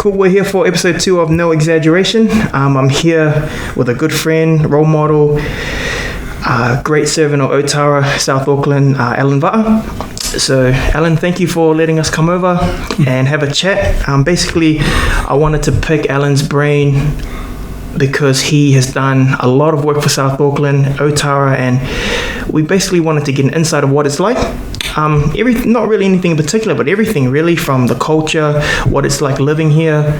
Cool, we're here for episode 2 of No Exaggeration. I'm here with a good friend, role model, great servant of Otara, South Auckland, Allan Va'a. So, Allan, thank you for letting us come over and have a chat. Basically, I wanted to pick Allan's brain because he has done a lot of work for South Auckland, Otara, and we basically wanted to get an insight of what it's like. Not really anything in particular, but everything really, from the culture, what it's like living here,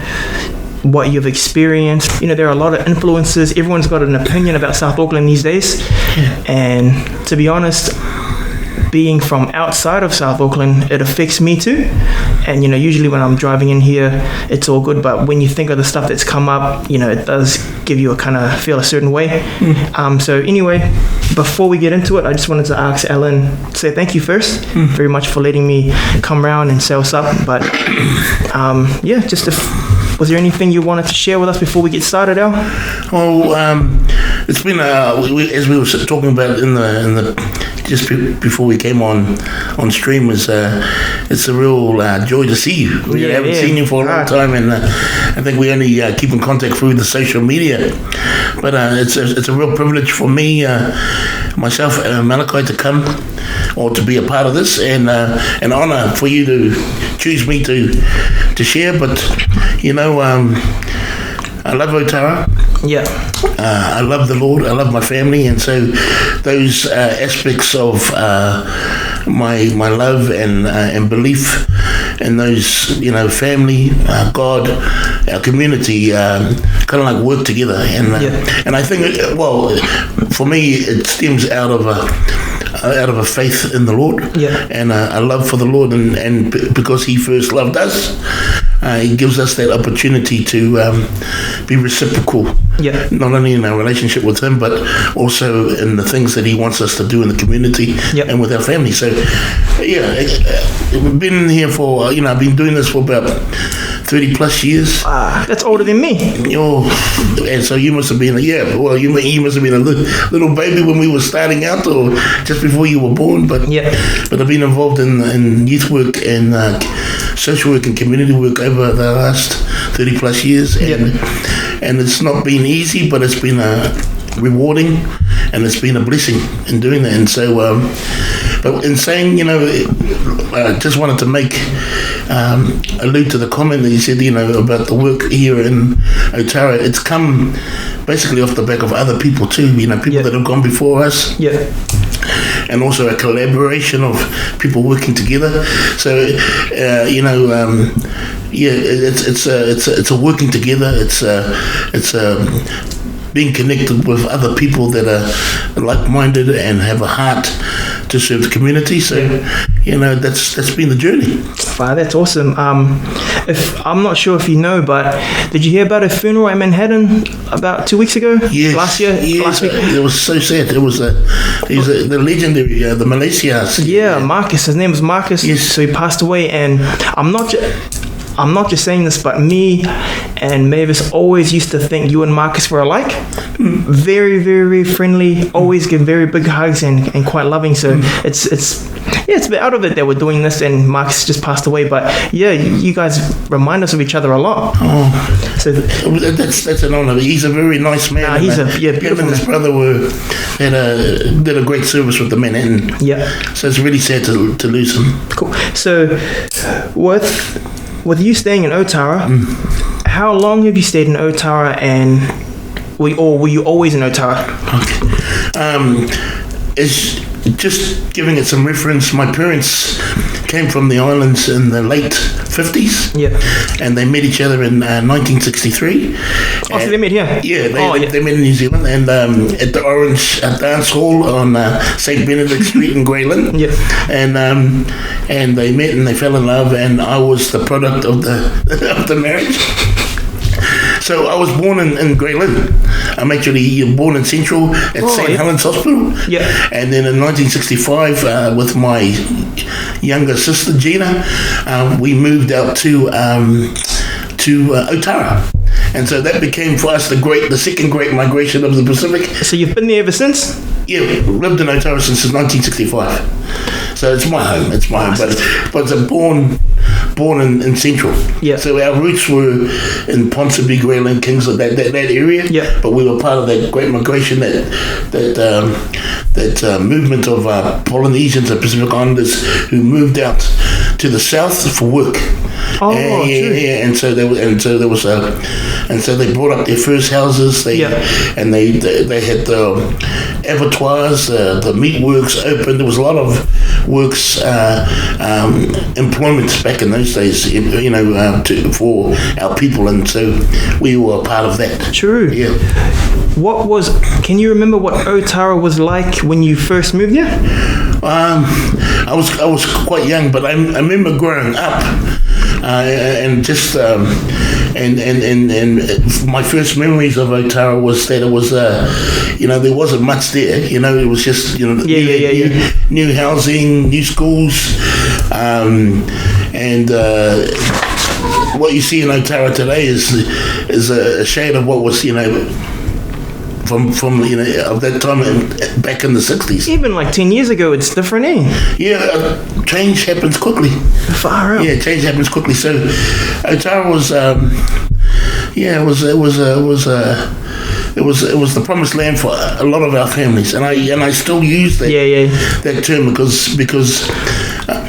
what you've experienced. You know, there are a lot of influences. Everyone's got an opinion about South Auckland these days. And to be honest, being from outside of South Auckland, it affects me too. And, you know, usually when I'm driving in here, it's all good. But when you think of the stuff that's come up, you know, it does give you a kind of feel a certain way. So anyway, before we get into it, I just wanted to ask Allan, say thank you first, very much for letting me come around and say what's up. But was there anything you wanted to share with us before we get started, Al? Well, it's been as we were talking about in the just before we came on stream, it's a real joy to see you. We haven't seen you for a long time, and I think we only keep in contact through the social media. But it's a real privilege for me, myself, Malachi, to come or to be a part of this, and an honour for you to choose me to share. But you know, I love Otara. Yeah. I love the Lord. I love my family, and so those aspects of my love and belief in those, you know, family, God, our community, kind of like work together. And I think, well, for me, it stems out of a faith in the Lord, and a love for the Lord, and because He first loved us, He gives us that opportunity to be reciprocal, not only in our relationship with Him, but also in the things that He wants us to do in the community and with our family. So, we've been here for, I've been doing this for about 30 plus years. That's older than me. And so you must have been, you must have been a little baby when we were starting out, or just before you were born. But I've been involved in youth work and social work and community work over the last 30 plus years, and it's not been easy, but it's been rewarding, and it's been a blessing in doing that. And so, but in saying, I just wanted to allude to the comment that you said, about the work here in Otara. It's come basically off the back of other people too, people that have gone before us. And also a collaboration of people working together. So, it's a working together. It's being connected with other people that are like-minded and have a heart to serve the community. So, that's been the journey. Wow, that's awesome. I'm not sure if you know, but did you hear about a funeral in Manhattan about 2 weeks ago? Yes. Last week? It was so sad. It was the legendary, the Malaysia. Yeah, Marcus. His name was Marcus. Yes. So he passed away, and I'm not just saying this, but me and Mavis always used to think you and Marcus were alike. Very, very, very friendly. Always give very big hugs and quite loving. So it's a bit out of it that we're doing this, and Marcus just passed away. But you guys remind us of each other a lot. So that's an honour. He's a very nice man. He's a beautiful him and his brother did a great service with the Manhattan. So it's really sad to lose him. Cool. So with you staying in Otara, how long have you stayed in Otara, and were you always in Otara? It's just giving it some reference. My parents came from the islands in the late 50s, and they met each other in 1963. So they met here? They met in New Zealand, and at the Orange Dance Hall on St. Benedict Street in Greyland. And they met and they fell in love, and I was the product of the marriage. So I was born in Greyland. I'm actually born in Central at St. Helens Hospital. And then in 1965, with my younger sister Gina, we moved out to Otara. And so that became for us the second great migration of the Pacific. So you've been there ever since? Yeah, lived in Otara since 1965. So it's my home. But it's a born born in Central. Yeah. So our roots were in Ponsonby, Greyland, Kingsland, that area. Yeah. But we were part of that great migration, that movement of Polynesians and Pacific Islanders who moved out to the south for work. Oh, and so they brought up their first houses. They had the abattoirs, the meat works open. There was a lot of works employment back in those days, for our people, and so we were a part of that. True. Yeah. Can you remember what Otara was like when you first moved here? I was quite young, but I remember growing up. And just and my first memories of Otara was that it was there wasn't much there, it was just new housing, new schools, and what you see in Otara today is a shade of what was from of that time back in the 60s. Even like 10 years ago, it's different, eh? Yeah, change happens quickly. Far out. Yeah, change happens quickly. So Otara was it was the promised land for a lot of our families, and I still use that term because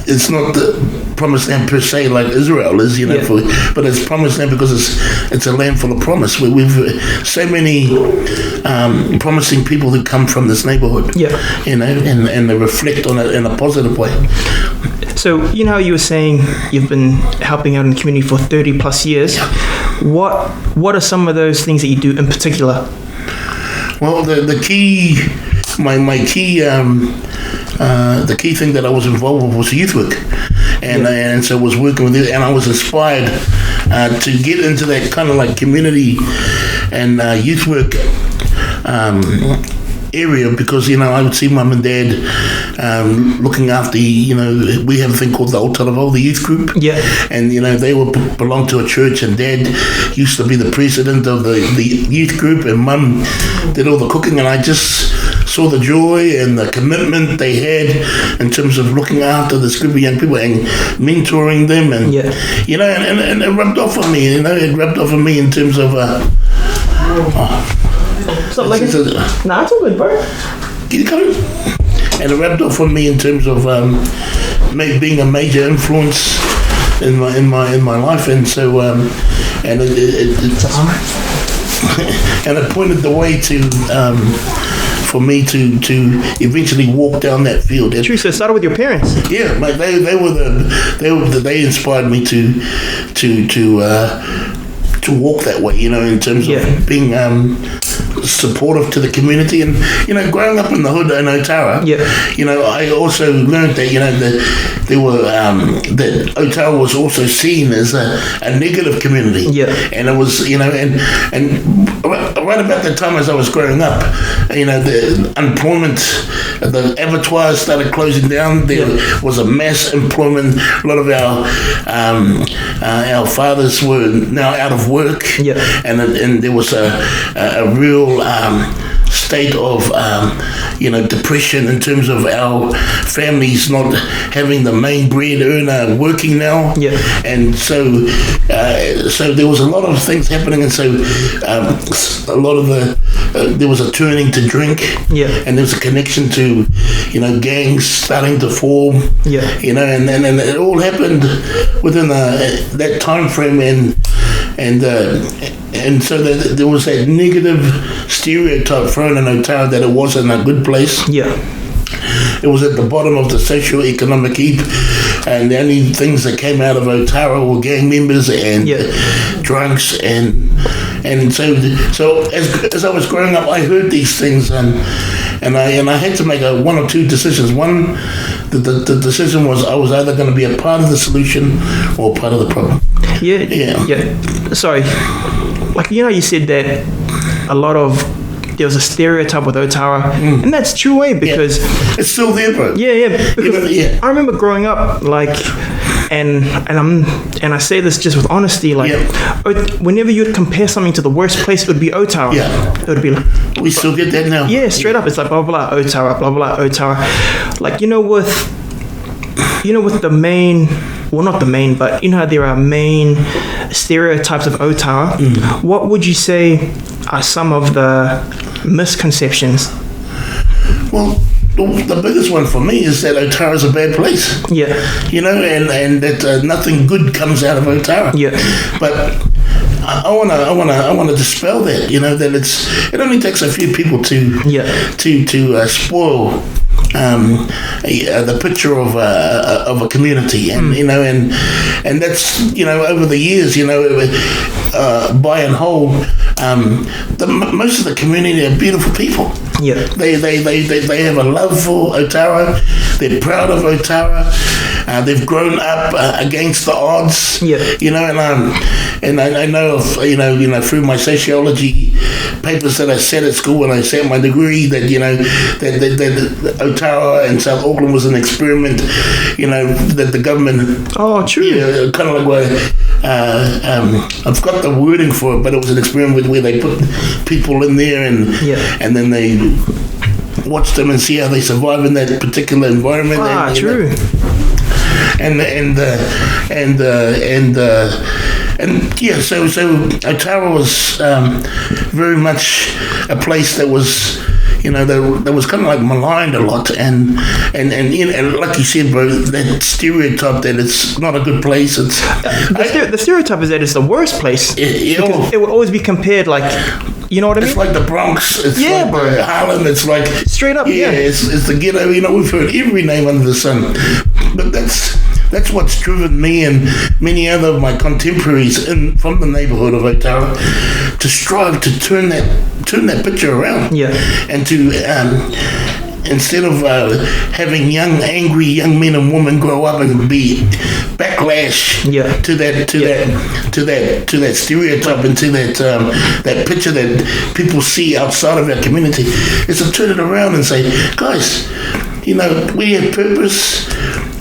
it's not the promised land per se like Israel is, but it's promised land because it's a land full of promise. We've so many promising people who come from this neighborhood, and they reflect on it in a positive way. So, you were saying you've been helping out in the community for 30 plus years. Yeah. What are some of those things that you do in particular? Well, the key thing that I was involved with was youth work, and so I was working with it, and I was inspired to get into that kind of like community and youth work area, because I would see mum and dad looking after we have a thing called the Otara, the youth group, and they belong to a church, and dad used to be the president of the youth group, and mum did all the cooking, and I just saw the joy and the commitment they had in terms of looking after this group of young people and mentoring them, and and it rubbed off on me. It rubbed off on me in terms of it's all good, bro. You got it. And it rubbed off on me in terms of being a major influence in my life, and so and it pointed the way to for me to eventually walk down that field. True. So it started with your parents. Yeah, like they inspired me to walk that way, in terms of being supportive to the community, and growing up in the hood in Otara, I also learned that there were that Otara was also seen as a negative community, and it was and right about that time as I was growing up, the unemployment, the abattoirs started closing down. There was a mass employment. A lot of our fathers were now out of work, and there was a real state of depression in terms of our families not having the main bread earner working now, and so there was a lot of things happening, and so a lot of there was a turning to drink, and there was a connection to gangs starting to form, and it all happened within that time frame, and so there was that negative stereotype thrown in Otara that it wasn't a good place. It was at the bottom of the socio-economic heap, and the only things that came out of Otara were gang members and drunks, and so as I was growing up, I heard these things, and I had to make one or two decisions. One, the decision was I was either going to be a part of the solution or part of the problem. Sorry, like you said that there was a stereotype with Otara, and that's true, because it's still there, bro. Because I remember growing up, and I say this just with honesty, whenever you'd compare something to the worst place, it would be Otara. It would be like, we still get that now. Straight up, it's like blah blah Otara, blah blah Otara. With the main well, not the main, but you know how there are main stereotypes of Otara. What would you say are some of the misconceptions? Well, the biggest one for me is that Otara is a bad place. Yeah. You know, and that nothing good comes out of Otara. Yeah. But I wanna dispel that. You know, that it only takes a few people to spoil the picture of a community, and you know, and that's, you know, over the years, you know, by and whole, most of the community are beautiful people. Yeah, they have a love for Otara. They're proud of Otara. They've grown up against the odds. Yeah, you know, and I know of, you know through my sociology papers that I sat at school when I sat my degree, that you know that Otara and South Auckland was an experiment. You know, that the government. Oh, true. You know, kind of like what I've got the wording for it, but it was an experiment where they put people in there and then they watch them and see how they survive in that particular environment. True. And yeah, so Otara was very much a place that was, you know, that was kind of like maligned a lot, and you know, like you said, bro, that stereotype that it's not a good place. It's the stereotype is that it's the worst place. It would always be compared, like, you know what I mean? It's like the Bronx. It's like bro. Harlem. It's like straight up. Yeah, it's the ghetto. You know, we've heard every name under the sun, but that's what's driven me and many other of my contemporaries from the neighbourhood of Otara to strive to turn that picture around. Yeah, and to instead of having angry young men and women grow up and be backlash to that stereotype and to that picture that people see outside of our community, is to turn it around and say, guys, you know, we have purpose.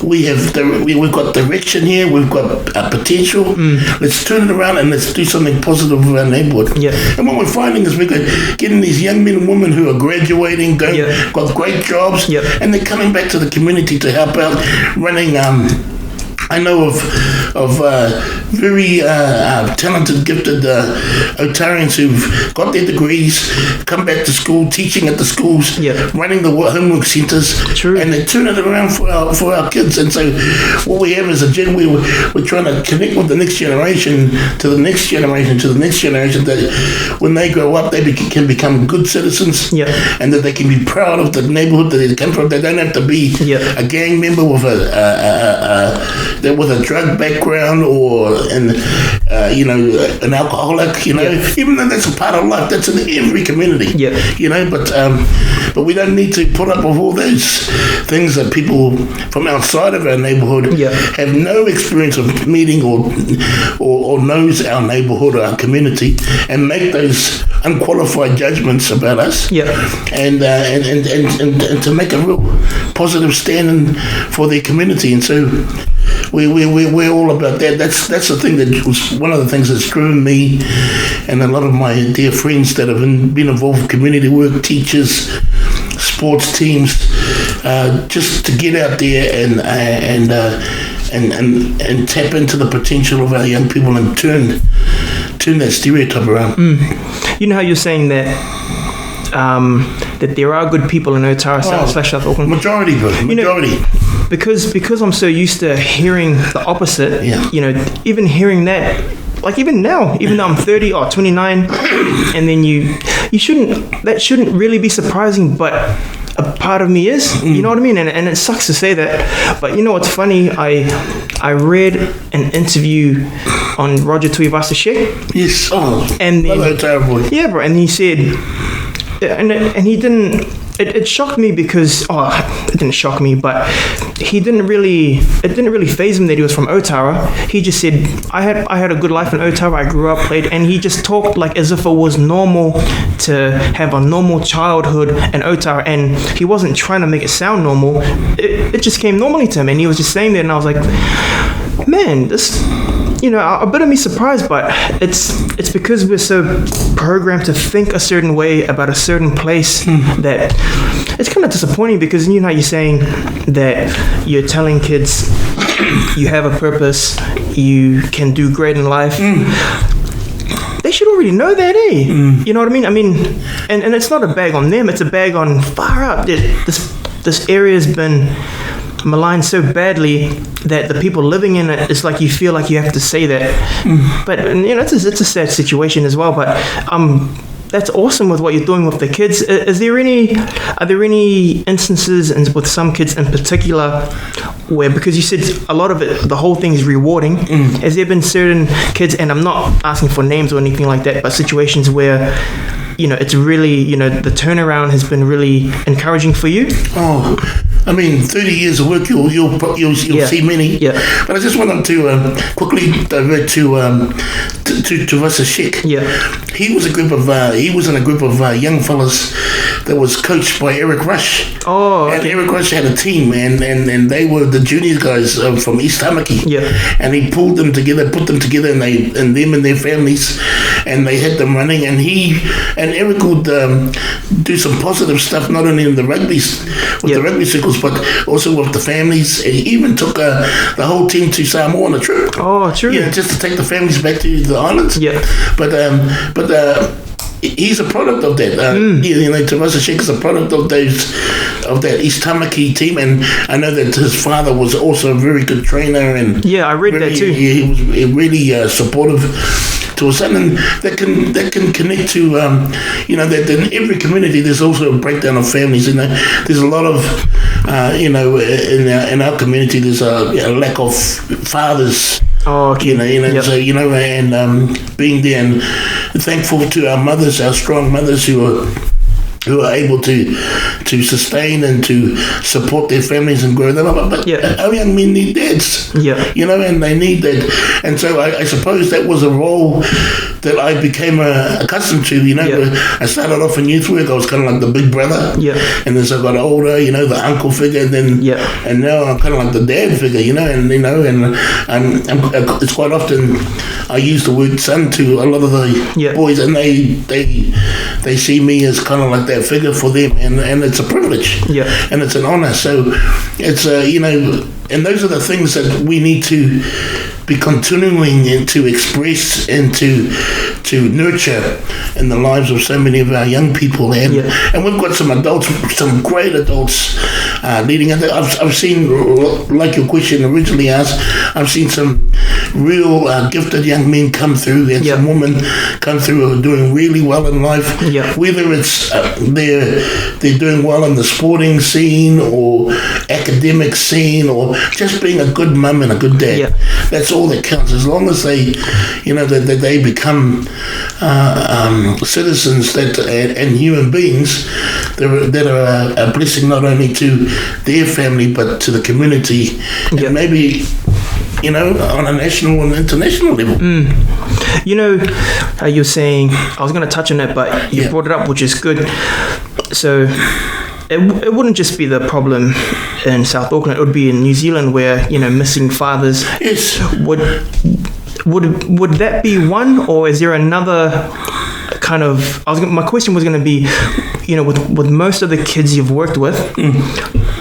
We've got direction here. We've got potential. Let's turn it around and let's do something positive with our neighborhood. Yeah. And what we're finding is we're getting these young men and women who are graduating, got great jobs, and they're coming back to the community to help out running. I know of very talented, gifted Otarians who've got their degrees, come back to school, teaching at the schools, running the homework centres, and they turn it around for our kids. And so what we have is we're trying to connect with the next generation, to the next generation, to the next generation, that when they grow up, they can become good citizens, and that they can be proud of the neighbourhood that they come from. They don't have to be a gang member with with a drug background or you know, an alcoholic, you know, even though that's a part of life, that's in every community, you know, but we don't need to put up with all those things that people from outside of our neighbourhood have no experience of meeting or knows our neighbourhood or our community, and make those unqualified judgments about us, and to make a real positive stand for their community. And so we're all about that. That's the thing that was one of the things that's driven me and a lot of my dear friends that have been involved in community work, teachers, sports teams, just to get out there and tap into the potential of our young people and turn that stereotype around. You know how you're saying that that there are good people in Otara / South Auckland? Majority. You know, because I'm so used to hearing the opposite, you know, even hearing that, like even now, even though I'm 30 or 29, and then that shouldn't really be surprising, but a part of me is, you know what I mean? And it sucks to say that, but you know what's funny? I read an interview on Roger Tuivasa-Sheck. Yes, and then, hello, terrible. Yeah, bro, and he said, and he didn't. It shocked me because it didn't shock me, but it didn't really faze him that he was from Otara. He just said, I had a good life in Otara. I grew up, played, and he just talked like as if it was normal to have a normal childhood in Otara, and he wasn't trying to make it sound normal. It just came normally to him, and he was just saying that, and I was like, man, this a bit of me surprised, but it's because we're so programmed to think a certain way about a certain place that it's kind of disappointing, because you're saying that you're telling kids you have a purpose, you can do great in life. They should already know that, eh? You know what I mean? And it's not a bag on them, it's a bag on far out. This area has been maligned so badly that the people living in it, it's like you feel like you have to say that. But it's a sad situation as well. But that's awesome with what you're doing with the kids. Are there any instances, and with some kids in particular, where, because you said a lot of it, the whole thing is rewarding, has there been certain kids, and I'm not asking for names or anything like that, but situations where it's really, the turnaround has been really encouraging for you? 30 years of work, you'll see many. Yeah. But I just wanted to quickly divert to Vasa Sheikh. Yeah. He was in a group of young fellas that was coached by Eric Rush. Oh. Okay. And Eric Rush had a team, and they were the junior guys from East Tamaki. Yeah. And he put them together, and them and their families, and they had them running. And Eric would do some positive stuff, not only in the rugby the rugby circles, but also with the families. And he even took the whole team to Samoa on a trip. Oh, true. Just to take the families back to the islands. Yeah. But he's a product of that. Tavasa Sheikh is a product of that East Tamaki team, and I know that his father was also a very good trainer. And I read that too. He was really supportive to his son, and that can connect to that in every community there's also a breakdown of families. There's a lot of in our community there's a lack of fathers. Oh, okay. So and being there, and thankful to our mothers, our strong mothers who are able to sustain and to support their families and grow them up. But our young men need dads. And they need that. And so I suppose that was a role that I became accustomed to. I started off in youth work. I was kind of like the big brother. And as I got older, the uncle figure, and then and now I'm kind of like the dad figure. And it's quite often I use the word son to a lot of the boys, and they see me as kind of like that figure for them, and it's a privilege, and it's an honor. So it's and those are the things that we need to be continuing and to express and to nurture in the lives of so many of our young people. And we've got some adults, some great adults leading up. I've seen, like your question originally asked, I've seen some real gifted young men come through, and some women come through who are doing really well in life. Whether it's they're doing well in the sporting scene or academic scene, or just being a good mum and a good dad. That's all that counts. As long as they, that they become citizens and human beings that are a blessing not only to their family but to the community, and maybe on a national and international level. You're saying, I was going to touch on it, but you brought it up, which is good. So it wouldn't just be the problem in South Auckland, it would be in New Zealand, where missing fathers. Yes. Would that be one, or is there another kind of? My question was going to be, with most of the kids you've worked with,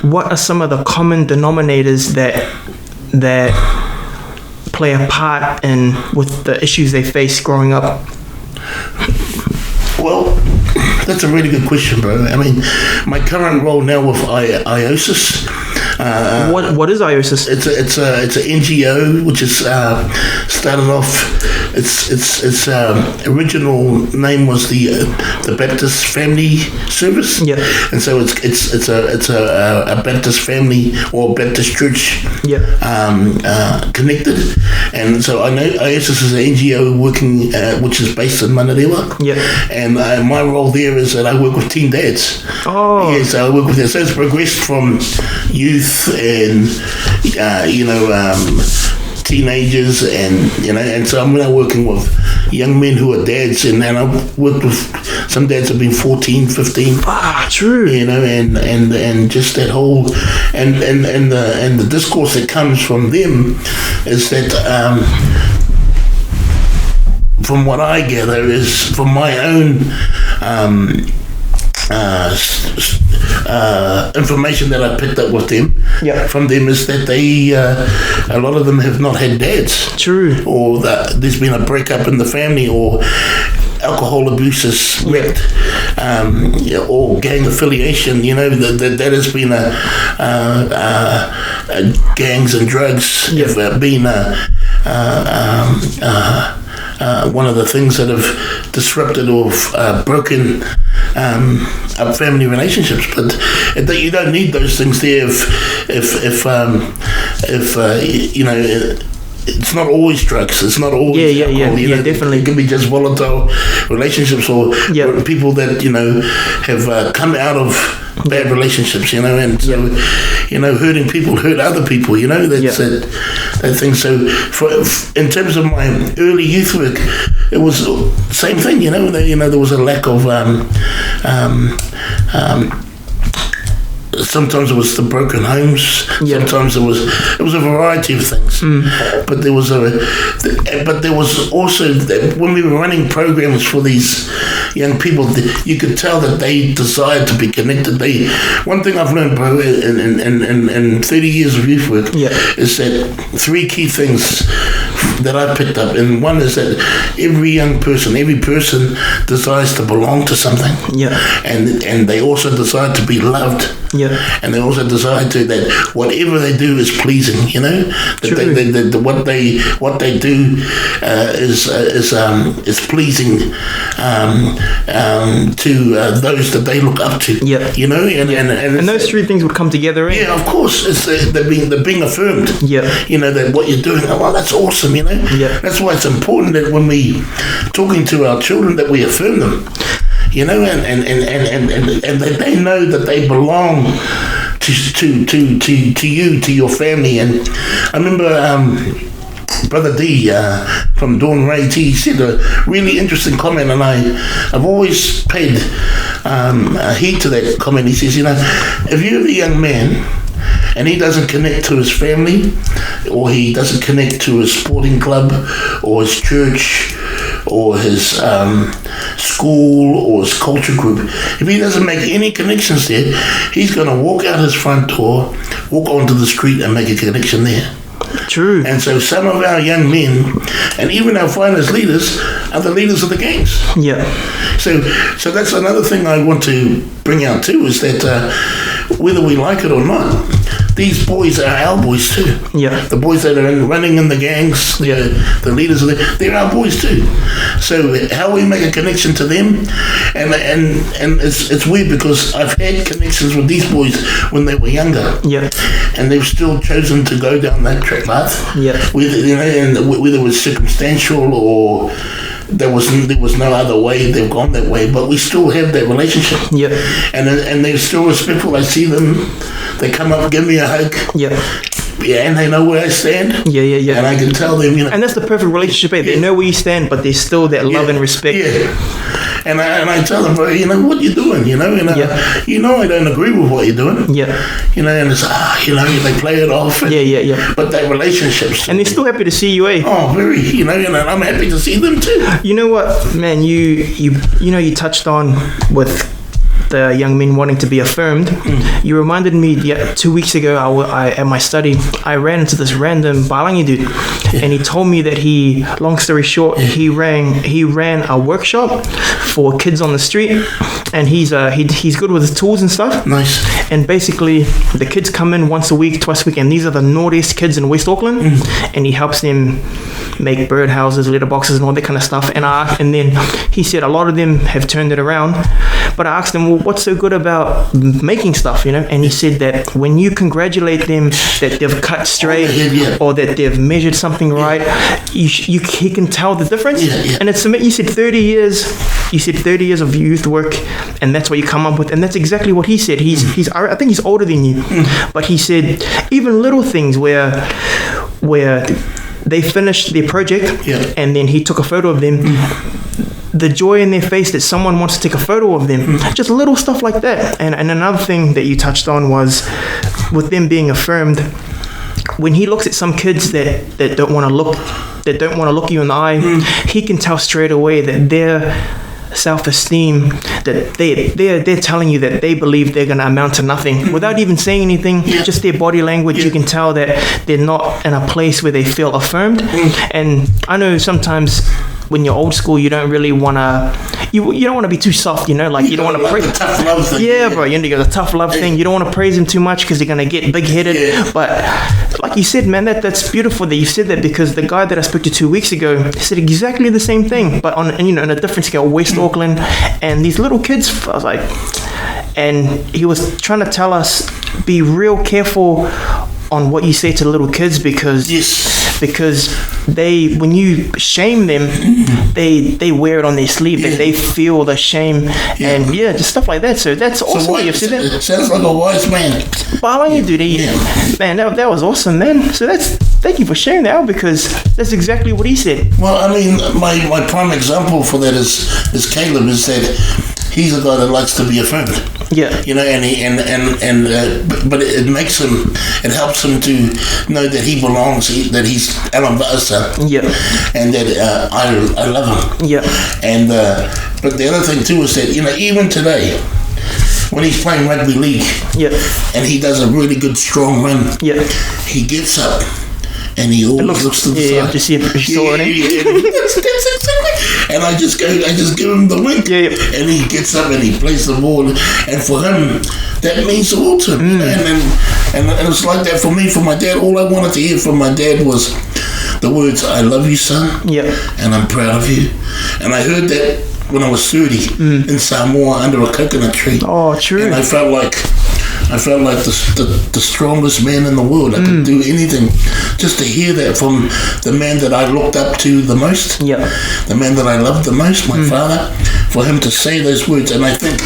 what are some of the common denominators that play a part in with the issues they face growing up? Well, that's a really good question, bro. My current role now with IOSIS. What is IOSIS? It's an NGO which is started off. Its original name was the Baptist Family Service. And so it's a Baptist family or Baptist church. Connected. And so I know IOSIS is an NGO working which is based in Manarewa. And my role there is that I work with teen dads. So I work with them. So it's progressed from youth and teenagers, and so I'm now working with young men who are dads, and I've worked with some dads have been 14, 15. True. And just that whole and the discourse that comes from them is that from what I gather, is from my own information that I picked up with them, from them, is that they, a lot of them have not had dads. True. Or that there's been a breakup in the family, or alcohol abuse is wrecked, or gang affiliation. You know, that has been gangs and drugs have been one of the things that have disrupted or broken up family relationships. But you don't need those things there if you know. It's not always drugs. It's not always alcohol. You know, definitely. It can be just volatile relationships, or people that, you know, have come out of bad relationships, you know, and so, you know, hurting people hurt other people, you know, that's that thing. So in terms of my early youth work, it was the same thing, you know, there was a lack of sometimes it was the broken homes. Sometimes it was a variety of things. But there was also, when we were running programs for these young people, you could tell that they desired to be connected. One thing I've learned, bro, in 30 years of youth work, is that 3 key things that I picked up, and one is that every person desires to belong to something, and they also desire to be loved, and they also desire to that whatever they do is pleasing, you know, that what they do is pleasing to those that they look up to, you know, and those 3 things would come together, right? Yeah, of course. It's they're being affirmed. You know, that what you're doing, well, that's awesome, you know. That's why it's important that when we talking to our children, that we affirm them, you know, and that they know that they belong to you, to your family. And I remember Brother D from Dawn Ray T said a really interesting comment, and I've always paid heed to that comment. He says, you know, if you're a young man and he doesn't connect to his family, or he doesn't connect to his sporting club or his church or his school or his culture group, if he doesn't make any connections there, he's going to walk out his front door, walk onto the street and make a connection there. True. And so some of our young men, and even our finest leaders, are the leaders of the gangs. So that's another thing I want to bring out too, is that whether we like it or not, these boys are our boys too. The boys that are running in the gangs, the leaders of they're our boys too. So how we make a connection to them, and it's weird because I've had connections with these boys when they were younger, and they've still chosen to go down that track path. Whether, you know, and whether it was circumstantial or there was no other way, they've gone that way, but we still have that relationship. And they're still respectful. I see them, they come up, give me a hug. And they know where I stand. And I can tell them, you know. And that's the perfect relationship. They know where you stand, but there's still that love and respect. And I tell them, bro, you know, what you doing, you know, you know, I don't agree with what you're doing. You know, and it's, you know, they play it off. And, but that relationships. And they're still happy to see you, eh? Oh, very, you know, and I'm happy to see them too. You know what, man, you know, you touched on with the young men wanting to be affirmed. You reminded me, 2 weeks ago, I at my study, I ran into this random Balangi dude, and he told me that long story short, he ran a workshop for kids on the street, and he's good with his tools and stuff. Nice. And basically, the kids come in once a week, twice a week, and these are the naughtiest kids in West Auckland, and he helps them make birdhouses, litter boxes, and all that kind of stuff. And then he said a lot of them have turned it around. But I asked him, well, what's so good about making stuff, you know? And he said that when you congratulate them that they've cut straight or that they've measured something right, he can tell the difference. And it's, you said 30 years. You said 30 years of youth work, and that's what you come up with. And that's exactly what he said. I think he's older than you, but he said even little things where they finished their project, and then he took a photo of them. The joy in their face that someone wants to take a photo of them, just little stuff like that. And another thing that you touched on was with them being affirmed. When he looks at some kids that don't want to look that don't want to look you in the eye, he can tell straight away that their self-esteem, that they're telling you that they believe they're going to amount to nothing without even saying anything. Just their body language, you can tell that they're not in a place where they feel affirmed. And I know sometimes when you're old school, you don't really want to, you don't want to be too soft, you know, like you don't want to praise. The tough love thing. Yeah, bro, you got the tough love thing. You don't want to praise him too much because you're going to get big-headed. But like you said, man, that's beautiful that you said that, because the guy that I spoke to 2 weeks ago said exactly the same thing, but on, you know, on a different scale, West Auckland, and these little kids, I was like, and he was trying to tell us, be real careful on what you say to the little kids, because they, when you shame them, they wear it on their sleeve, that they feel the shame, and just stuff like that. So that's awesome. You've said that. It sounds like a wise man. Man, that was awesome, man. So thank you for sharing that, because that's exactly what he said. Well, I mean, my prime example for that is Caleb, is that he's a guy that likes to be affirmed. Yeah. You know, but it makes him, it helps him to know that he belongs, that he's Allan Va'a's son. Yeah. And that I love him. Yeah. And but the other thing too is that, you know, even today, when he's playing rugby league, and he does a really good strong run, he gets up and he always looks to the side. Yeah, just see if you saw it. That's exactly. And I just give him the wink. And he gets up and he plays the ball. And for him, that means the world to him. And it's like that for me, for my dad. All I wanted to hear from my dad was the words, "I love you, son. And I'm proud of you." And I heard that when I was 30 in Samoa under a coconut tree. Oh, true. And I felt like the strongest man in the world. I could do anything just to hear that from the man that I looked up to the most, the man that I loved the most, my father, for him to say those words. And I think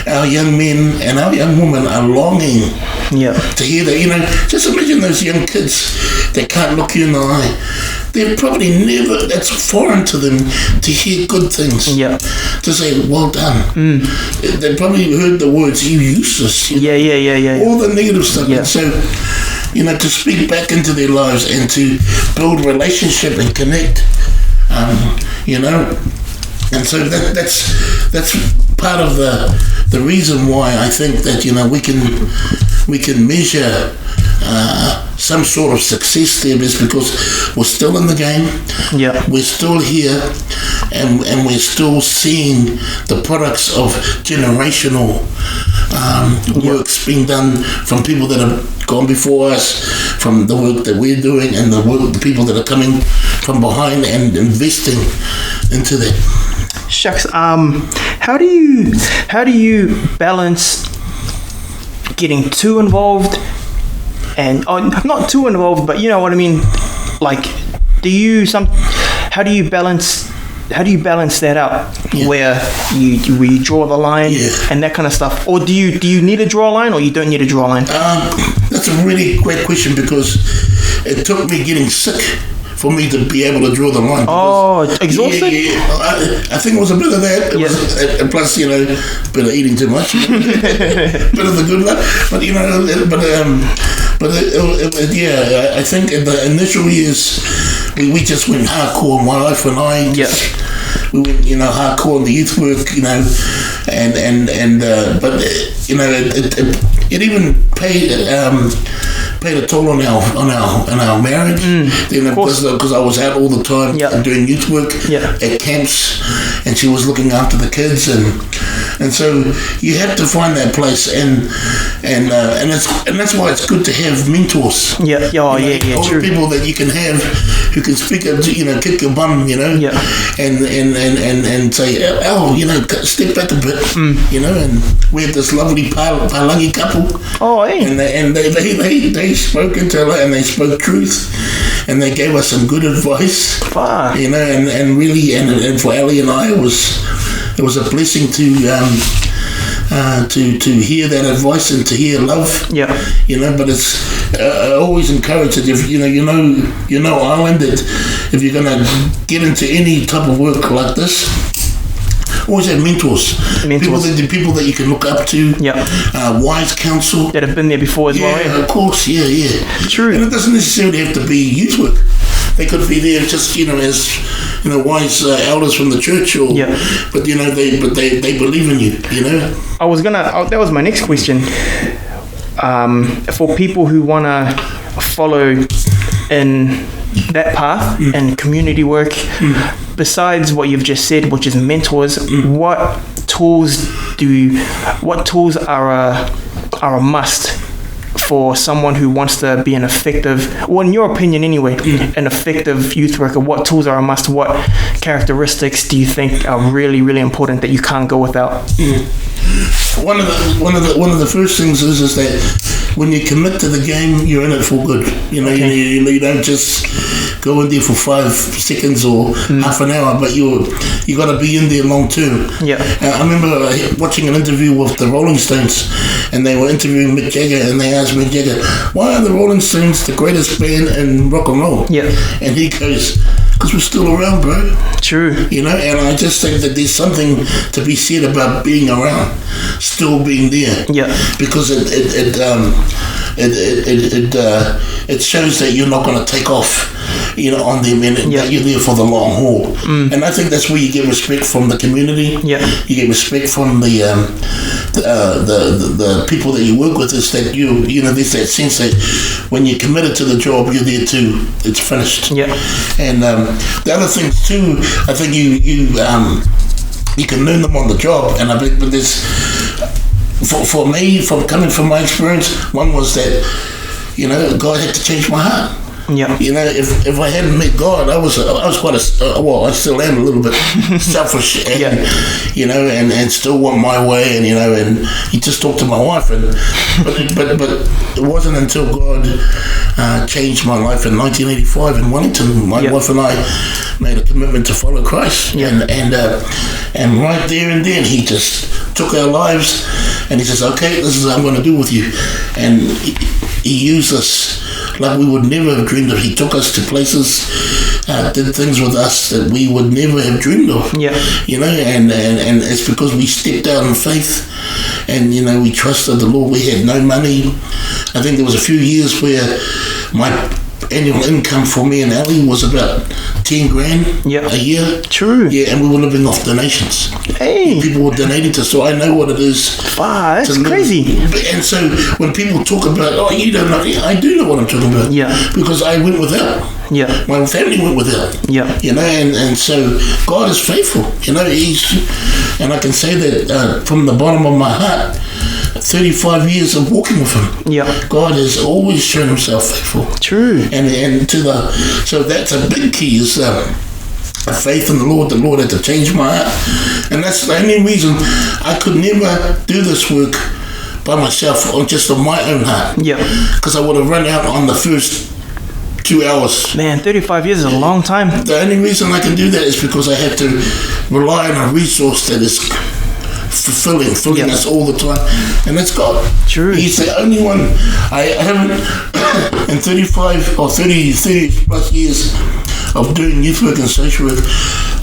our young men and our young women are longing to hear that. You know, just imagine those young kids that can't look you in the eye. They've probably never, that's foreign to them to hear good things. To say, well done. They probably heard the words, you useless. You know, all the negative stuff. And so, you know, to speak back into their lives and to build relationship and connect, you know. And so that's part of the reason why I think that, you know, we can measure some sort of success there, is because we're still in the game, we're still here, and we're still seeing the products of generational works being done from people that have gone before us, from the work that we're doing, and the people that are coming from behind and investing into that. Shucks. How do you balance getting too involved and not too involved, but you know what I mean? Like, how do you balance that out where you draw the line and that kind of stuff? Or do you need to draw a line, or you don't need to draw a line? That's a really great question, because it took me getting sick for me to be able to draw the line. Oh, exhausted? I think it was a bit of that. It was, plus, you know, a bit of eating too much. Bit of the good luck. But, you know, I think in the initial years, we just went hardcore. My wife and I, we went, you know, hardcore in the youth work, you know, but you know, it even paid a toll on our marriage. You know, because I was out all the time doing youth work at camps, and she was looking after the kids, and so you have to find that place, and that's why it's good to have mentors. True. People that you can have who can speak up, you know, kick your bum, you know, and say, oh, you know, step back a bit, you know. And we had this lovely Palangi couple. And they spoke into it, and they spoke truth, and they gave us some good advice. You know, and really, and for Ali and I, it was a blessing to hear that advice and to hear love. You know, but it's I always encourage it, if you know Ireland, that if you're gonna get into any type of work like this, always have mentors. People that you can look up to. Wise counsel that have been there before as well. Of course. True. And it doesn't necessarily have to be youth work. they could be there just, as, wise elders from the church, but they believe in you, that was my next question. For people who want to follow in that path and community work, besides what you've just said, which is mentors, what tools are a must for someone who wants to be an effective, well, in your opinion anyway, an effective youth worker? What tools are a must? What characteristics do you think are really, really important that you can't go without? One of the first things is that when you commit to the game, you're in it for good. You don't just go in there for 5 seconds or half an hour, but you got to be in there long term. Yeah. I remember watching an interview with the Rolling Stones, and they were interviewing Mick Jagger, and they asked Mick Jagger, "Why are the Rolling Stones the greatest band in rock and roll?" Yeah. And he goes, "Because we're still around, bro." True. And I just think that there's something to be said about being around, still being there. Yeah. Because it shows that you're not going to take off, on them, and that you're there for the long haul. And I think that's where you get respect from the community. Yeah. You get respect from the people that you work with. Is that there's that sense that when you're committed to the job, you're there too. It's finished. Yeah. And the other things too, I think you can learn them on the job. And I think, but there's, for me, coming from my experience, one was that, God had to change my heart. Yeah. If I hadn't met God, I was quite I still am a little bit selfish, and and still want my way, and you just talk to my wife, but it wasn't until God changed my life in 1985 in Wellington. My wife and I made a commitment to follow Christ, and right there and then He just took our lives, and He says, "Okay, this is what I'm going to do with you," and He used us like we would never have dreamed of. He took us to places, did things with us that we would never have dreamed of. Yeah. And it's because we stepped out in faith, and we trusted the Lord. We had no money. I think there was a few years where my annual income for me and Ali was about 10 grand a year. True. Yeah, and we were living off donations. Hey. People were donating to us, so I know what it is. Wow, that's crazy. And so when people talk about, you don't know, I do know what I'm talking about. Yeah. Because I went without. Yeah. My family went without. Yeah. And so God is faithful. And I can say that from the bottom of my heart, 35 years of walking with Him. Yeah. God has always shown Himself faithful. True. And so that's a big key, is faith in the Lord. The Lord had to change my heart, and that's the only reason I could never do this work by myself or just on my own heart. Yeah. Because I would have run out on the first 2 hours. Man, 35 years is a long time. The only reason I can do that is because I have to rely on a resource that is filling us all the time, and that's God. True. He's the only one. I haven't in 35 or 30 plus years of doing youth work and social work,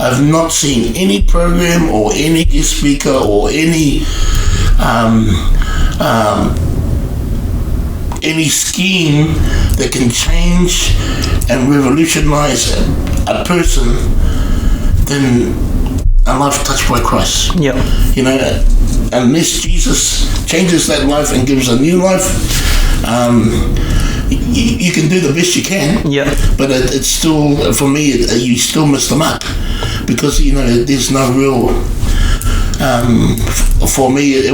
I've not seen any program or any guest speaker or any scheme that can change and revolutionize a person than a life touched by Christ. Yeah. Unless Jesus changes that life and gives a new life, you can do the best you can. Yeah. But it's still, for me, you still miss the mark, because there's no real. For me, I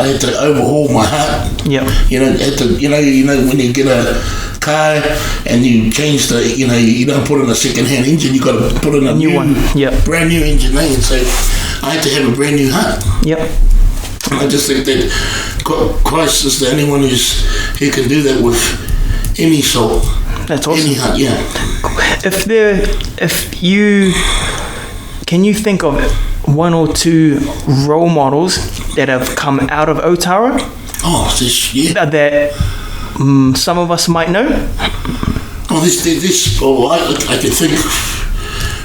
had to overhaul my heart. Yeah. When you get a car and you change you don't put in a second-hand engine, you got to put in a new one. Yeah. Brand new engine, and so I had to have a brand new heart. Yep. I just think that Christ is the only one who can do that with any soul. That's awesome. Any heart, yeah. Can you think of one or two role models that have come out of Otara? Oh, yeah. That some of us might know. Oh, this. Oh, I can think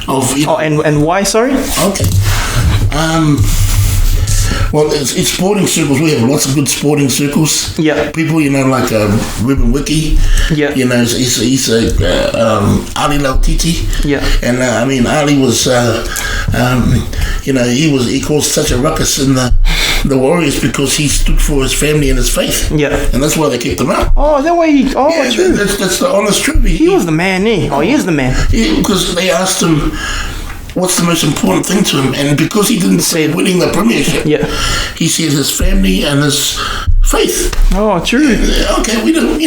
of. And why? Sorry. Okay. Well, it's sporting circles. We have lots of good sporting circles. Yeah. People, like Ruben Wiki. Yeah. He's Ali Lautiti. Yeah. And Ali was, he caused such a ruckus in the Warriors because he stood for his family and his faith. Yeah. And that's why they kicked him out. Oh, is that why he... Oh, yeah, true. That's the honest truth. He was the man, eh? Oh, he is the man. Yeah, because they asked him, what's the most important thing to him? And because he didn't say winning the premiership, he said his family and his faith. Oh, true. Okay, we don't,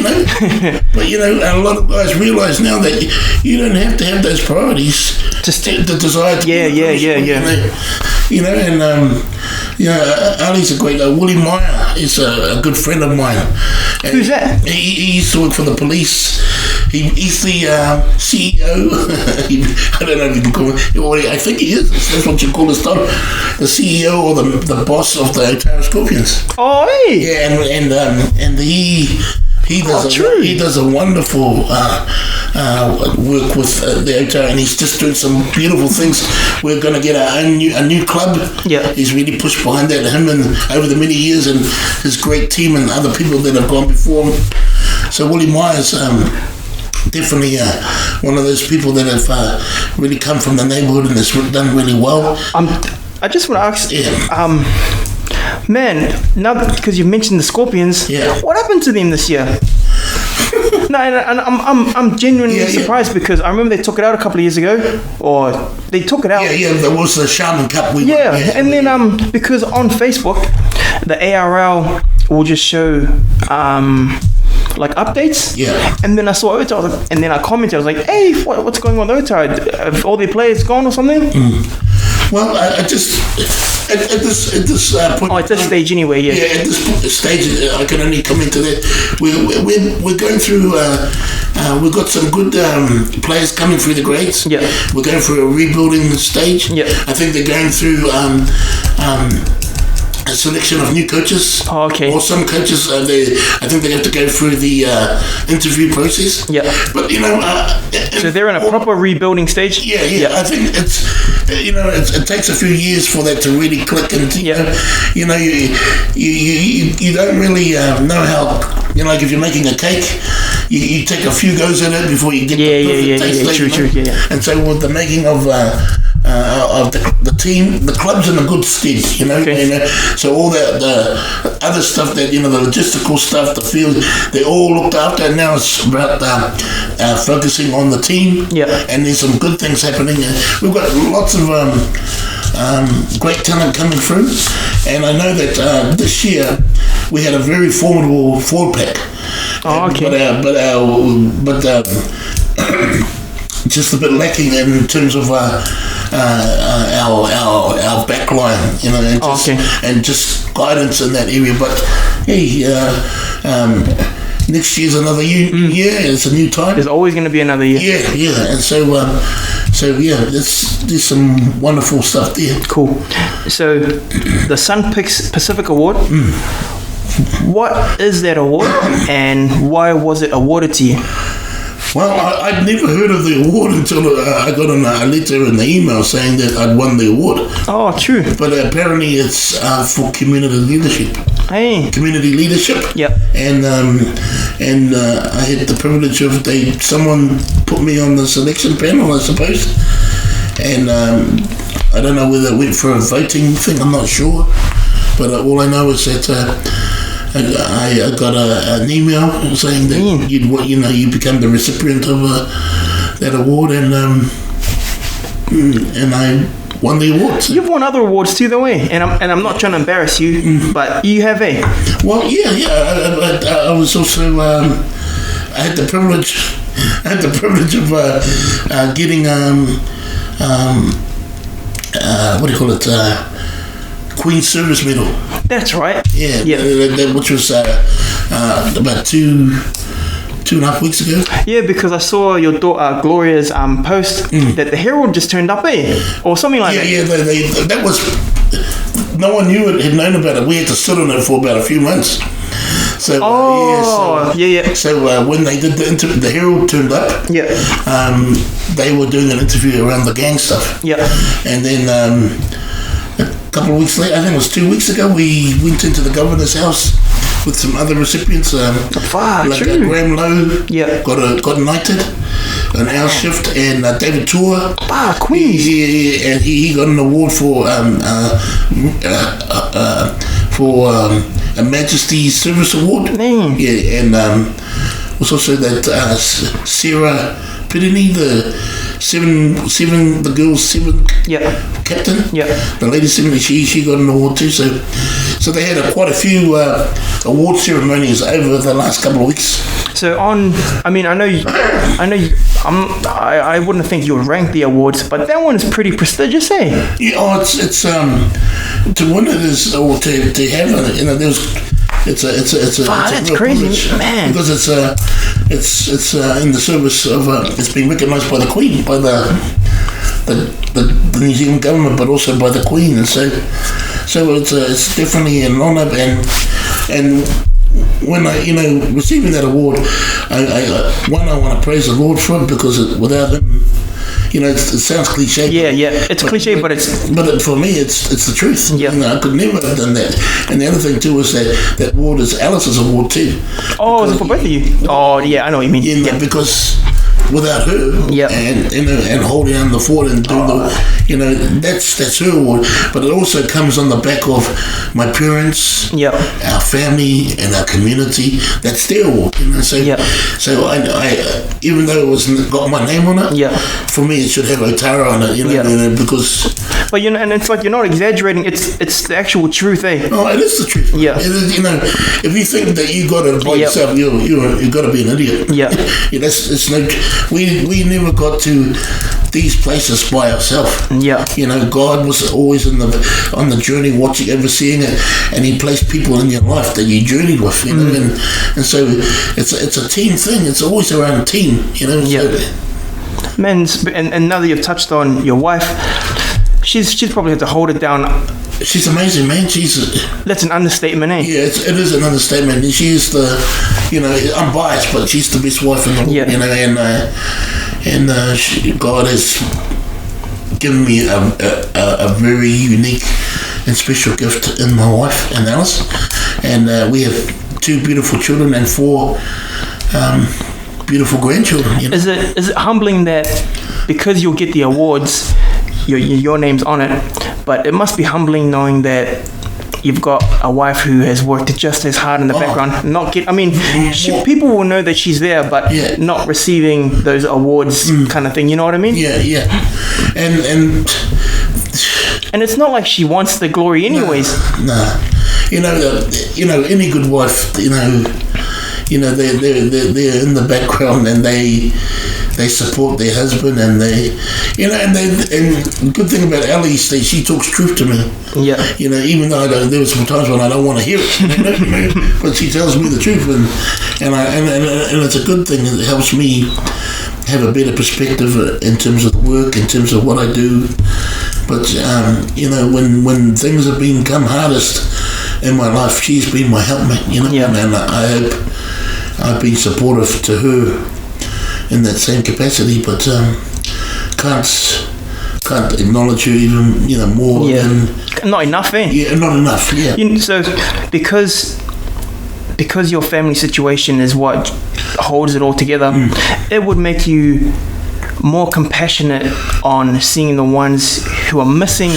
but a lot of guys realise now that you don't have to have those priorities the desire to Ali's a great guy. Willie Meyer is a good friend of mine. And who's that? He used to work for the police. He's the CEO. I don't know if you can call him. I think he is. That's what you call his title. The CEO or the boss of the Otara Scorpions. Oh, hey. Yeah, and he does a wonderful work with the Otara, and he's just doing some beautiful things. We're going to get a new club. Yeah, he's really pushed behind that. Him and over the many years, and his great team and other people that have gone before him. So Willie Myers. Definitely one of those people that have really come from the neighbourhood and has done really well. I just want to ask, man, now because you mentioned the Scorpions, what happened to them this year? No, and I'm genuinely surprised because I remember they took it out a couple of years ago, or they took it out. Yeah, there was the Shaman Cup. And then because on Facebook, the ARL will just show like updates. Yeah. And then I saw Otara, and then I commented. I was like, "Hey, what's going on with Otara? Have all their players gone or something?" Well, I just at this point. Oh, at this stage anyway. Yeah. Yeah, at this stage, I can only comment to that. We're going through. We've got some good players coming through the grades. Yeah. We're going through a rebuilding stage. Yeah. I think they're going through. A selection of new coaches. Oh, okay. Or some coaches, I think they have to go through the interview process. Yeah. But so they're in a proper rebuilding stage. Yeah. I think it's it takes a few years for that to really click, and you don't really know how. Like if you're making a cake, you take a few goes at it before you get the perfect taste. True. And so with the making of the team, the club's in a good stead, so all the other stuff that, the logistical stuff, the field, they all looked after, and now it's about focusing on the team, and there's some good things happening. We've got lots of great talent coming through, and I know that this year we had a very formidable forward pack. Oh, okay. But just a bit lacking in terms of our back line, and just guidance in that area. But hey, next year's another year. It's a new time. There's always going to be another year. Yeah, and so there's some wonderful stuff there. Cool. So the Sun Pacific Award. What is that award, and why was it awarded to you? Well, I'd never heard of the award until I got a letter in the email saying that I'd won the award. Oh, true. But apparently it's for community leadership. Hey. Community leadership. Yep. And I had the privilege of someone put me on the selection panel, I suppose. And I don't know whether it went for a voting thing. I'm not sure. But all I know is that I got an email saying that you become the recipient of that award, and I won the award. So. You've won other awards too, though, eh? And I'm not trying to embarrass you, but you have, eh? Well, yeah. I was also I had the privilege of getting what do you call it? Queen's Service Medal. That's right. Yeah. Which was about 2.5 weeks ago. Yeah, because I saw your daughter Gloria's post that the Herald just turned up, or something like that. Yeah. That was, no one had known about it. We had to sit on it for about a few months. So So when they did the Herald turned up. Yeah. They were doing an interview around the gang stuff. Yeah. And then couple of weeks later, I think it was 2 weeks ago, we went into the governor's house with some other recipients. Graham Lowe got knighted, an hour shift, and David Tua, Queens. He got an award for a Majesty Service Award. Dang. Yeah, and was also that Sarah Pirini, the the girls seven captain. The lady seven, she got an award too. So they had quite a few award ceremonies over the last couple of weeks. So I wouldn't think you would rank the awards, but that one is pretty prestigious, eh? Yeah, it's to win it is, or to have it, it's a that's crazy, privilege, man. Because it's in the service of it's been recognised by the Queen, by the New Zealand government, but also by the Queen, and so it's definitely an honour, and when I receiving that award, I want to praise the Lord for it, because without him, it sounds cliche. It's cliche, but for me, it's the truth. I could never have done that. And the other thing too is that award is Alice's award too. Oh, is it for both of you? Oh, yeah, I know what you mean. Because without her, and holding down the fort and doing that's her award. But it also comes on the back of my parents, our family, and our community. That's their award. So I even though it wasn't got my name on it, for me it should have Otara on it. Because. But and it's like you're not exaggerating. It's the actual truth, eh? Oh, it is the truth. Yeah. It is, if you think that you got it by yourself, you got to be an idiot. It's no. We never got to these places by ourselves. God was always on the journey, watching, overseeing it, and He placed people in your life that you journeyed with. And so it's a team thing. It's always around a team. Man, and now that you've touched on your wife, she's probably had to hold it down. She's amazing, man. That's an understatement, eh? Yeah, it is an understatement. She is the, I'm biased, but she's the best wife in the world. God has given me a very unique and special gift in my wife and Alice, and we have 2 beautiful children and 4 beautiful grandchildren. Is it humbling that because you'll get the awards, your name's on it, but it must be humbling knowing that you've got a wife who has worked just as hard in the background. People will know that she's there, but not receiving those awards kind of thing. You know what I mean? And it's not like she wants the glory, anyways. Nah. Any good wife, they're in the background, and they support their husband, and and the good thing about Ali is that she talks truth to me. Even though there were some times when I don't want to hear it, but she tells me the truth, and it's a good thing. It helps me have a better perspective in terms of the work, in terms of what I do. But when things have become hardest in my life, she's been my helpmate. And I hope I've been supportive to her in that same capacity, but can't acknowledge her even more than not enough, eh? Not enough. So because your family situation is what holds it all together, it would make you more compassionate on seeing the ones who are missing.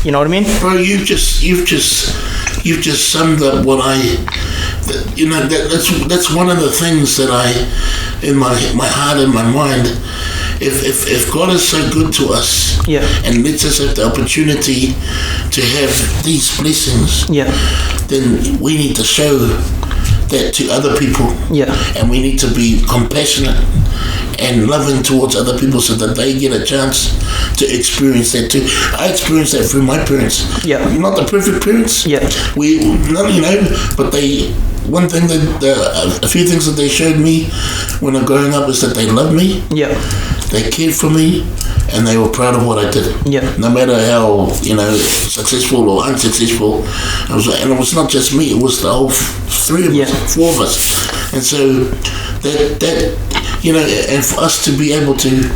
You know what I mean? Bro, you've just summed up what that's one of the things that in my heart and my mind, if God is so good to us, and lets us have the opportunity to have these blessings, then we need to show that to other people, and we need to be compassionate and loving towards other people so that they get a chance to experience that too. I experienced that through my parents. Not the perfect parents. But one thing a few things that they showed me when I was growing up is that they loved me. They cared for me, and they were proud of what I did. No matter how successful or unsuccessful, and it was not just me. It was the whole 3 of us, 4 of us, and so that and for us to be able to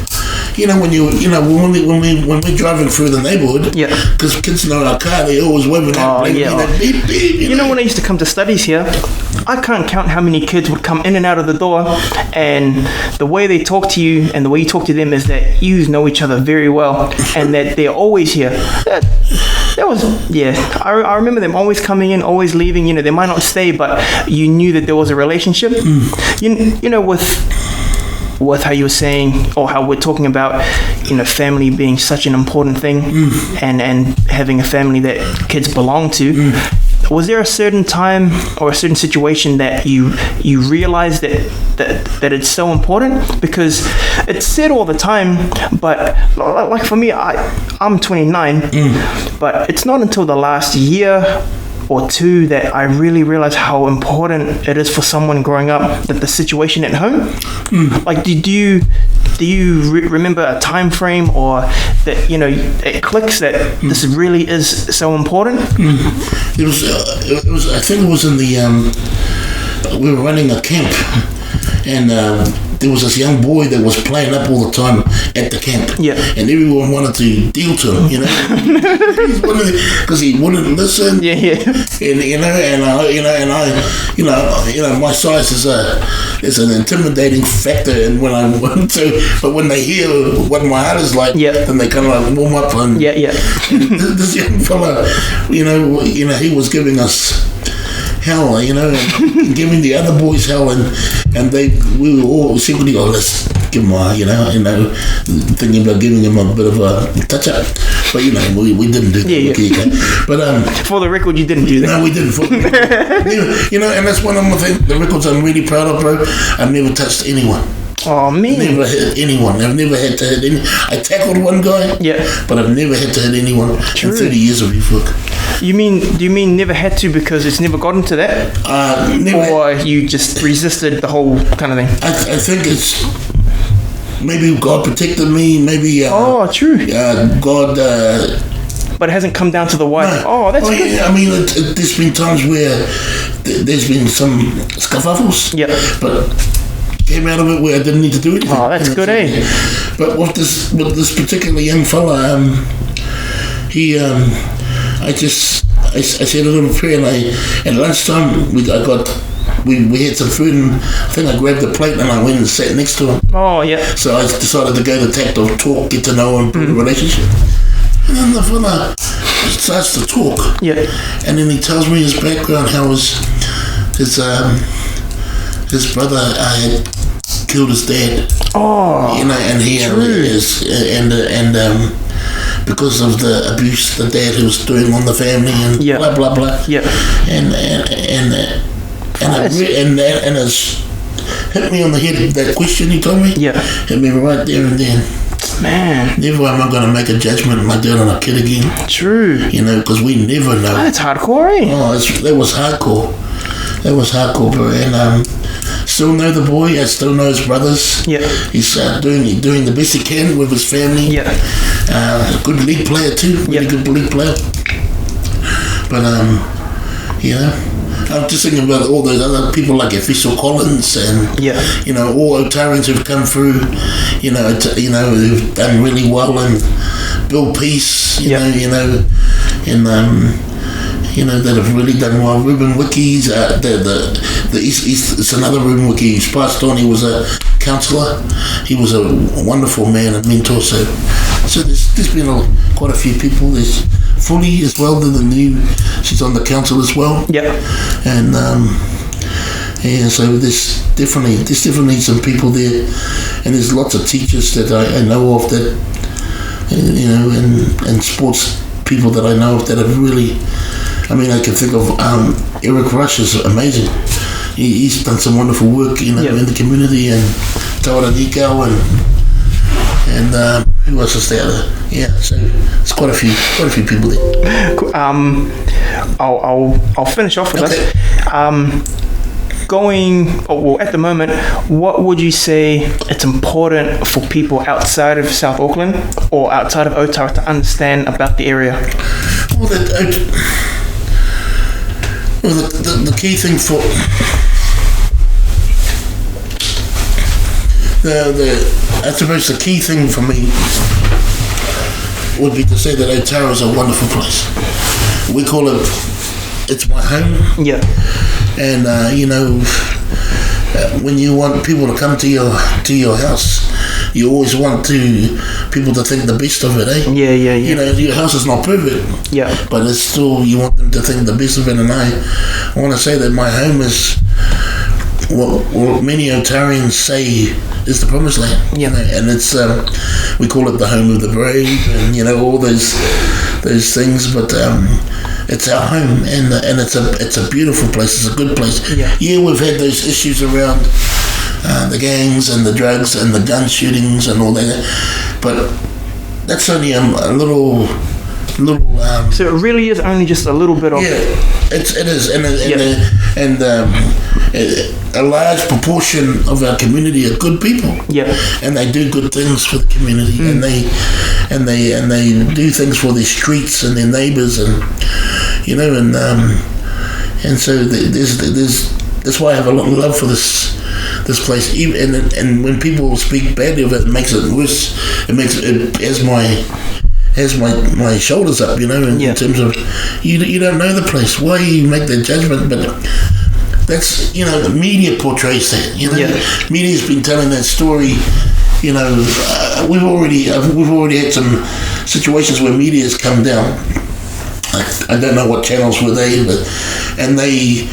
when we're driving through the neighborhood, because kids know our car, they always waving out. Beep, beep, you know, when I used to come to studies here, I can't count how many kids would come in and out of the door, and the way they talk to you and the way you talk to them is that you know each other very well, and that they're always here. That was, I remember them always coming in, always leaving. You know, they might not stay, but you knew that there was a relationship. You know, with how you were saying, or how we're talking about, you know, family being such an important thing, and having a family that kids belong to. Was there a certain time or a certain situation that you realized that it's so important? Because it's said all the time, but like for me, I'm 29, but it's not until the last year or two that I really realized how important it is for someone growing up, that the situation at home. Like, do you remember a time frame, or that, you know, it clicks that this really is so important? It was. I think it was in the. We were running a camp, and there was this young boy that was playing up all the time at the camp. And everyone wanted to deal to him, you know, because he wouldn't listen. And my size is an intimidating factor, and when I want to, but when they hear what my heart is like, then they kind of like warm up. And this young fella, you know, he was giving us hell, you know, and giving the other boys hell, and we were all secretly, let's give him thinking about giving him a bit of a touch up, but you know, we didn't do that. But for the record, you didn't do that. No, we didn't. You know, and that's one of the records I'm really proud of, bro. I've never touched anyone. Oh man! I've never hit anyone. I've never had to hit any. I tackled one guy. But I've never had to hit anyone in 30 years of youth work. Do you mean never had to because it's never gotten to that? Or you just resisted the whole kind of thing? I think it's maybe God protected me. Maybe. True. God. But it hasn't come down to the white. No. That's good. Yeah, I mean, there's been times where there's been some scuffles. But came out of it where I didn't need to do anything. Oh, that's good, eh? But with this particular young fella, he, I said a little prayer, and at lunchtime we had some food, and I think I grabbed the plate and I went and sat next to him. So I decided to go the tact of talk, get to know him, build a relationship. And then the fella starts to talk. And then he tells me his background, how his brother had killed his dad. You know, and he is, and because of the abuse the dad was doing on the family, and blah blah blah. And it's hit me on the head. That question he told me. Hit me right there and then. Man, never am I going to make a judgment like that on a kid again. True. You know, because we never know. That's hardcore, eh? That was hardcore. That was hardcore, bro. And still know the boy. I still know his brothers. He's doing the best he can with his family. Good league player too. Really good league player. But you know, I'm just thinking about all those other people like Official Collins and you know, all Otarans who've come through. You know, who've done really well, and Bill Peace. You know, and you know, that have really done well. Ruben Wickies, the East, it's another Ruben Wickie. He's passed on. He was a counsellor. He was a wonderful man and mentor. So there's been quite a few people. There's Fully as well, the new. She's on the council as well. And so there's definitely some people there, and there's lots of teachers that I know of that, you know, and sports people that I know of that have really. I mean, I can think of Eric Rush is amazing. He's done some wonderful work, you know, in the community, and Tawara Nikau, and who else is there? So it's quite a few people there. Cool. I'll finish off with this. At the moment, what would you say it's important for people outside of South Auckland or outside of Otara to understand about the area? Well, the key thing for I suppose the key thing for me would be to say that Otara is a wonderful place. We call it, it's my home. Yeah. And when you want people to come to your house, you always want people to think the best of it, eh? Yeah. Your house is not perfect. Yeah. But it's still, you want them to think the best of it. And I want to say that my home is what many Otarians say is the promised land. Yeah. And it's we call it the home of the brave, and all those things. But it's our home, and it's a beautiful place. It's a good place. Yeah. We've had those issues around the gangs and the drugs and the gun shootings and all that, but that's only a little. So it really is only just a little bit of. Yeah, it is, and a large proportion of our community are good people. Yeah, and they do good things for the community, and they do things for their streets and their neighbours, and and so that's why I have a lot of love for this place. Even and when people speak badly of it, it makes it worse. It has my shoulders up, in terms of you don't know the place. Why you make that judgment? But that's the media portrays that. Media's been telling that story. We've already had some situations where media has come down. I don't know what channels were they, and they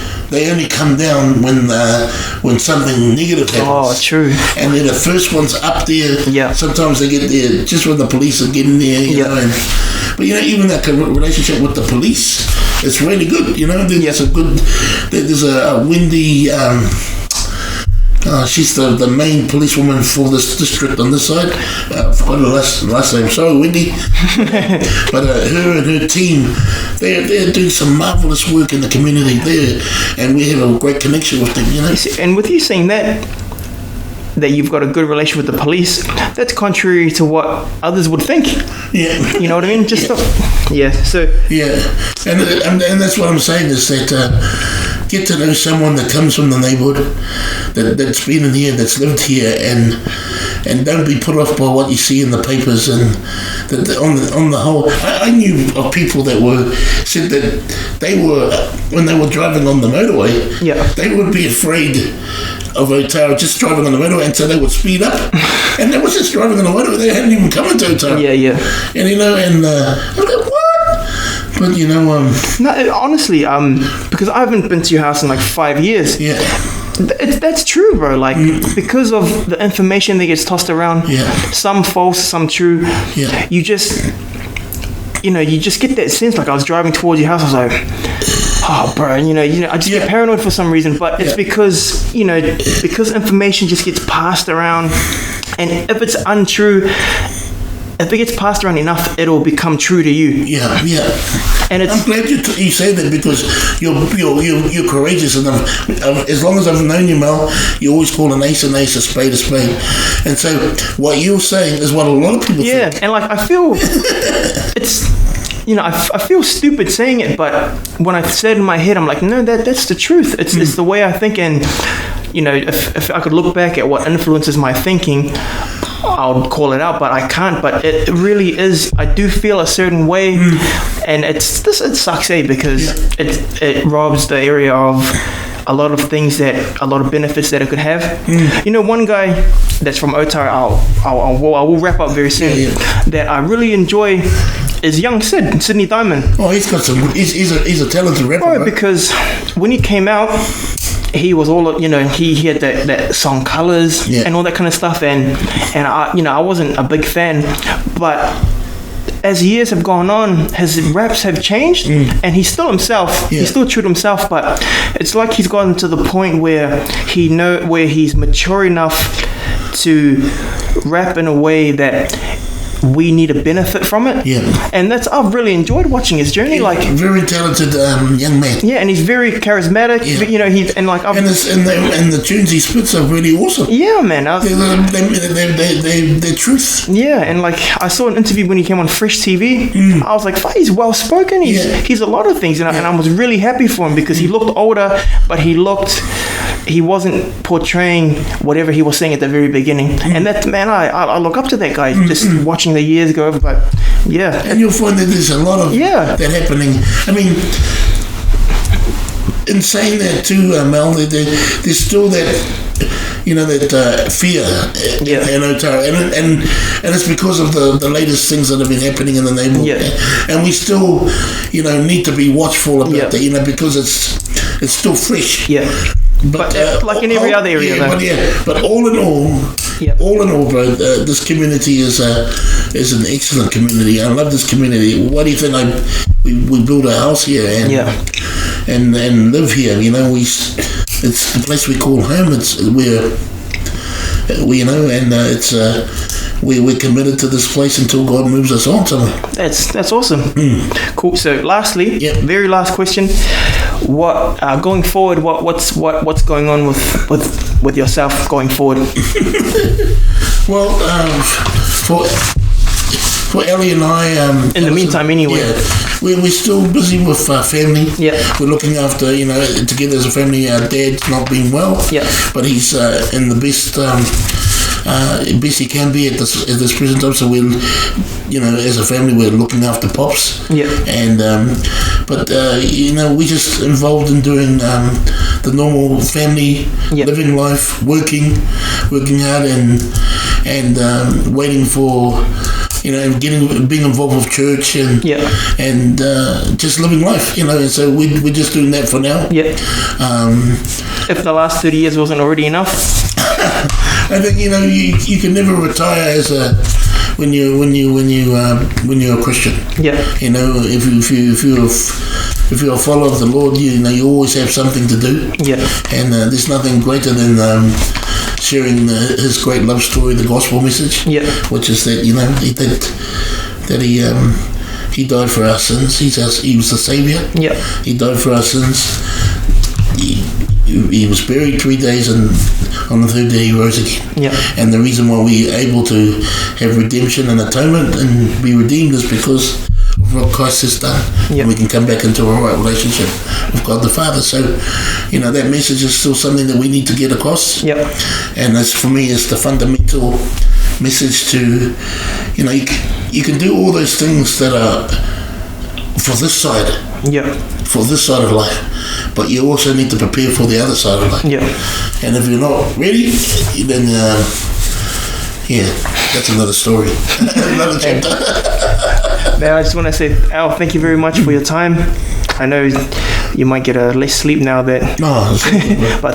only come down when something negative happens. Oh, true. And they're the first ones up there. Yeah. Sometimes they get there just when the police are getting there, but even that relationship with the police, it's really good. There's a Wendy. She's the main policewoman for this district on this side. I forgot her last name. Sorry, Wendy. But her and her team, they're doing some marvellous work in the community there, and we have a great connection with them. And with you saying that you've got a good relation with the police, that's contrary to what others would think. Yeah. You know what I mean? So. Yeah, and that's what I'm saying is that. Get to know someone that comes from the neighbourhood, that's been in here, that's lived here, and don't be put off by what you see in the papers. And that on the whole, I knew of people that said that they were, when they were driving on the motorway, they would be afraid of Otara just driving on the motorway, and so they would speed up. And they were just driving on the motorway; they hadn't even come into Otara. Yeah. And I was like, what? But no, honestly, because I haven't been to your house in like 5 years. Yeah. That's true, bro. Like, because of the information that gets tossed around, some false, some true. Yeah. You just get that sense. Like, I was driving towards your house, I was like, oh, bro, I just get paranoid for some reason. But it's because because information just gets passed around, and if it's untrue. If it gets passed around enough, it'll become true to you. Yeah. And I'm glad you say that, because you're courageous enough. As long as I've known you, Mel, you always call an ace, a spade, a spade. And so what you're saying is what a lot of people think. Yeah, and like I feel it's. I feel stupid saying it, but when I said in my head, I'm like, no, that's the truth. It's the way I think, and if I could look back at what influences my thinking, I'll call it out, but I can't. But it really is. I do feel a certain way, and it sucks, because it robs the area of a lot of things, a lot of benefits that it could have. One guy that's from Otara, I will wrap up very soon. That I really enjoy is young Sydney Diamond. Oh, he's got some. He's a talented rapper. Oh, because when he came out, he was all, he had that song Colors and all that kind of stuff, and I wasn't a big fan, but as years have gone on, his raps have changed, and he's still himself. He's still true to himself, but it's like he's gotten to the point where he's mature enough to rap in a way that we need to benefit from it. And I've really enjoyed watching his journey. Like, very talented young man. Yeah, and he's very charismatic. But, and the tunes he spits are really awesome. Yeah, man. They're truth. Yeah, and like I saw an interview when he came on Fresh TV. I was like, he's well spoken. He's a lot of things, and I was really happy for him, because he looked older, but he looked he wasn't portraying whatever he was saying at the very beginning. And that, man, I look up to that guy, just watching the years go over, but yeah. And you'll find that there's a lot of that happening. I mean, in saying that too, Mel, there's still that, that fear in Otara, and it's because of the latest things that have been happening in the neighbourhood, and we still, need to be watchful about that, because it's still fresh. Yeah. But like in every other area, but all in all, bro, this community is an excellent community. I love this community. Why do you think we built a house here and live here? It's the place we call home. We're committed to this place until God moves us on somewhere. That's awesome. Cool. So lastly, very last question. What going forward? What's going on with yourself going forward? Well, for Ellie and I, in the meantime, anyway, we're still busy with family. We're looking after, together as a family. Our dad's not been well. But he's in the best he can be at this present time. So we're, as a family, we're looking after Pops. And but we're just involved in doing the normal family living life, working hard, and waiting for. Being involved with church and just living life, and so we're just doing that for now. If the last 30 years wasn't already enough, I think you can never retire as when you're a Christian. If you're a follower of the Lord, you always have something to do. And there's nothing greater than sharing his great love story, the gospel message, which is that he died for our sins. He was the Savior. He died for our sins. He was buried 3 days, and on the third day he rose again. And the reason why we're able to have redemption and atonement and be redeemed is because of what Christ has done. And we can come back into a right relationship with God the Father. So, that message is still something that we need to get across. And for me, it's the fundamental message to, you can do all those things that are for this side. For this side of life, but you also need to prepare for the other side of life. And if you're not ready, then that's another story, another chapter. Now I just want to say, Al, thank you very much for your time. I know you might get a less sleep now but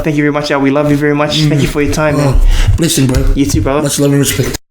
thank you very much, Al. We love you very much. Thank you for your time. Blessing, bro. You too, brother. Much love and respect.